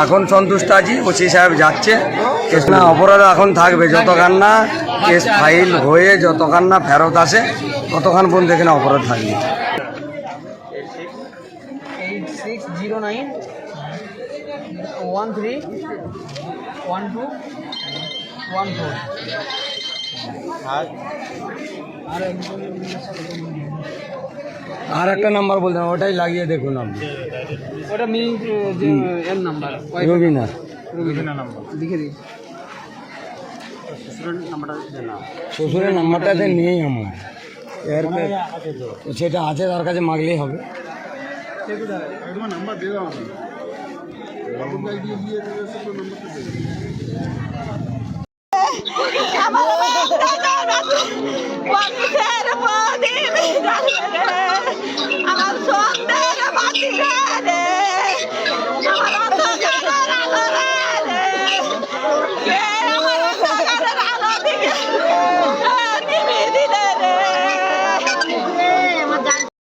এখন সন্তুষ্ট আছি, ওসি সাহেব যাচ্ছে। কেস না অপরাধ এখন থাকবে যতক্ষণ না কেস ফাইল হয়ে যতক্ষণ না ফেরত আসে ততক্ষণ পর্যন্ত এখানে অপরাধ থাকবে। 8609 13 12 14 আর একটা নাম্বার বলতেন, ওটাই লাগিয়ে দেখুন আপনি। ওটা মিনি এর নাম্বার রবিনা নাম্বার লিখে দিই। শ্বশুরের নাম্বারটাতে নেই আমার, এর সেটা আছে তার কাছে মাগলেই হবে। নাম্বার দিয়ে দাও আমার সন্তান বাঁচি রে, আমার